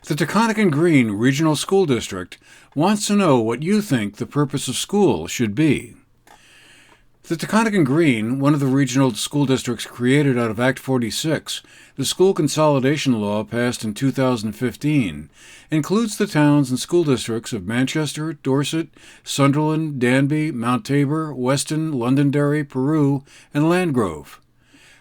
The Taconic and Green Regional School District wants to know what you think the purpose of school should be. The Taconic and Green, one of the regional school districts created out of Act 46, the school consolidation law passed in 2015, includes the towns and school districts of Manchester, Dorset, Sunderland, Danby, Mount Tabor, Weston, Londonderry, Peru, and Landgrove.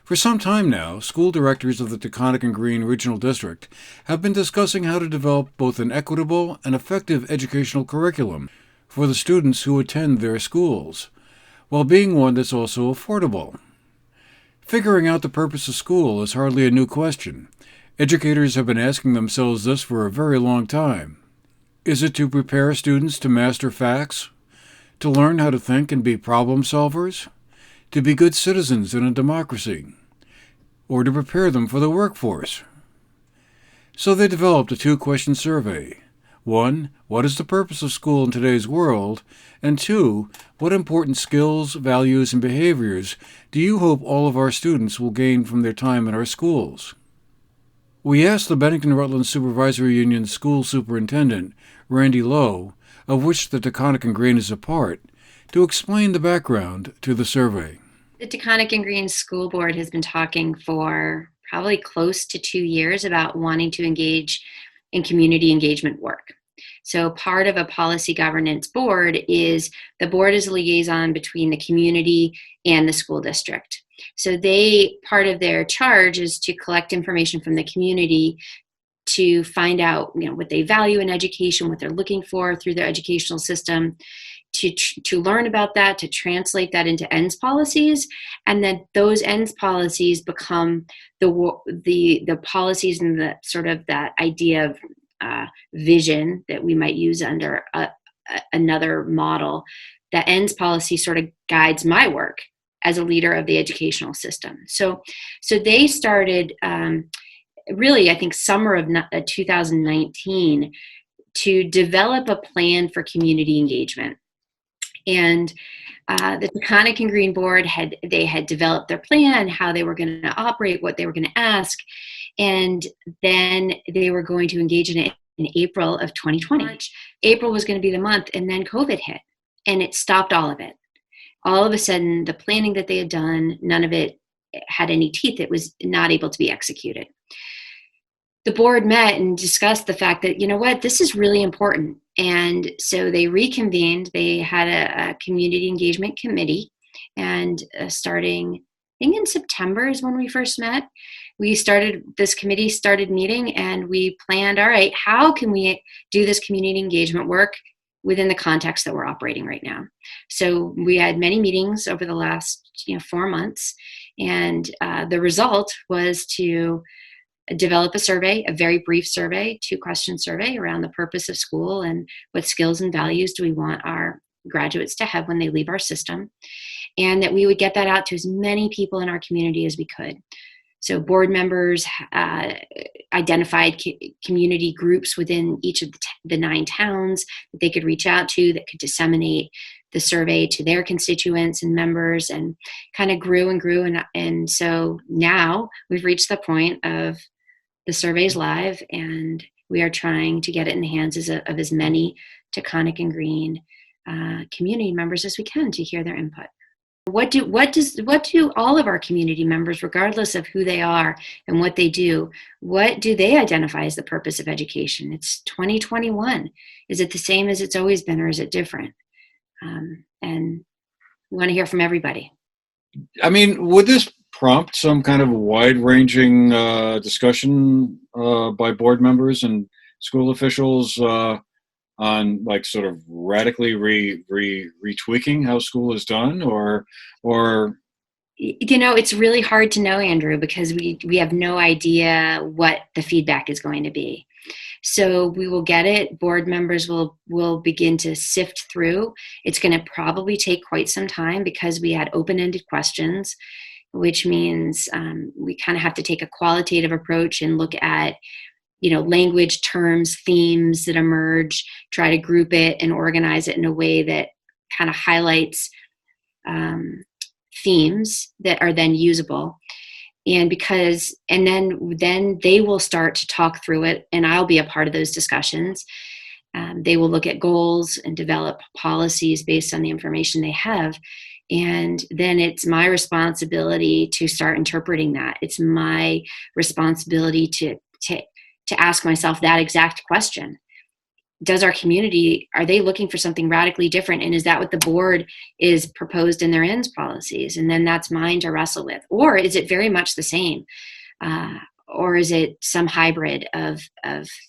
For some time now, school directors of the Taconic and Green Regional District have been discussing how to develop both an equitable and effective educational curriculum for the students who attend their schools, while being one that's also affordable. Figuring out the purpose of school is hardly a new question. Educators have been asking themselves this for a very long time. Is it to prepare students to master facts? To learn how to think and be problem solvers? To be good citizens in a democracy? Or to prepare them for the workforce? So they developed a two-question survey. 1. What is the purpose of school in today's world? And 2. What important skills, values, and behaviors do you hope all of our students will gain from their time in our schools? We asked the Bennington Rutland Supervisory Union school superintendent, Randy Lowe, of which the Taconic and Green is a part, to explain the background to the survey. The Taconic and Green School Board has been talking for probably close to 2 years about wanting to engage in community engagement work. So part of a policy governance board is the board is a liaison between the community and the school district. So part of their charge is to collect information from the community to find out, what they value in education, what they're looking for through their educational system, to learn about that, to translate that into ends policies, and then those ends policies become the policies and the sort of that idea of vision that we might use under another model. That ends policy sort of guides my work as a leader of the educational system. So they started really, I think, summer of 2019 to develop a plan for community engagement. And the Taconic and Green Board had developed their plan, how they were going to operate, what they were going to ask, and then they were going to engage in it in April of 2020. April was going to be the month, and then COVID hit, and it stopped all of it. All of a sudden, the planning that they had done, none of it had any teeth. It was not able to be executed. The board met and discussed the fact that, this is really important. And so they reconvened. They had a community engagement committee, and starting, I think in September is when we first met. This committee started meeting, and we planned, all right, how can we do this community engagement work within the context that we're operating right now? So we had many meetings over the last 4 months, and the result was to develop a survey, a very brief survey, 2-question survey around the purpose of school and what skills and values do we want our graduates to have when they leave our system, and that we would get that out to as many people in our community as we could. So board members identified community groups within each of the 9 towns that they could reach out to, that could disseminate the survey to their constituents and members, and kind of grew and grew. And so now we've reached the point of the survey's live, and we are trying to get it in the hands of as many Taconic and Green community members as we can to hear their input. What do all of our community members, regardless of who they are and what they do, what do they identify as the purpose of education? It's 2021. Is it the same as it's always been, or is it different? And we want to hear from everybody. I mean, would this prompt some kind of wide-ranging discussion by board members and school officials on sort of radically retweaking how school is done, or it's really hard to know, Andrew, because we have no idea what the feedback is going to be. So we will get it. Board members will begin to sift through. It's going to probably take quite some time because we had open-ended questions, which means we kind of have to take a qualitative approach and look at language, terms, themes that emerge, try to group it and organize it in a way that kind of highlights themes that are then usable. And then they will start to talk through it, and I'll be a part of those discussions. They will look at goals and develop policies based on the information they have. And then it's my responsibility to start interpreting that. It's my responsibility to ask myself that exact question. Does our community, are they looking for something radically different? And is that what the board is proposed in their ends policies? And then that's mine to wrestle with. Or is it very much the same? Or is it some hybrid of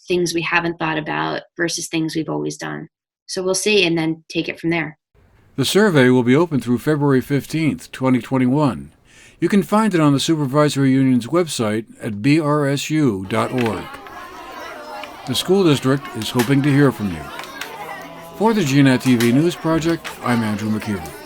things we haven't thought about versus things we've always done? So we'll see, and then take it from there. The survey will be open through February 15th, 2021. You can find it on the Supervisory Union's website at brsu.org. The school district is hoping to hear from you. For the GNAT-TV News Project, I'm Andrew McKeever.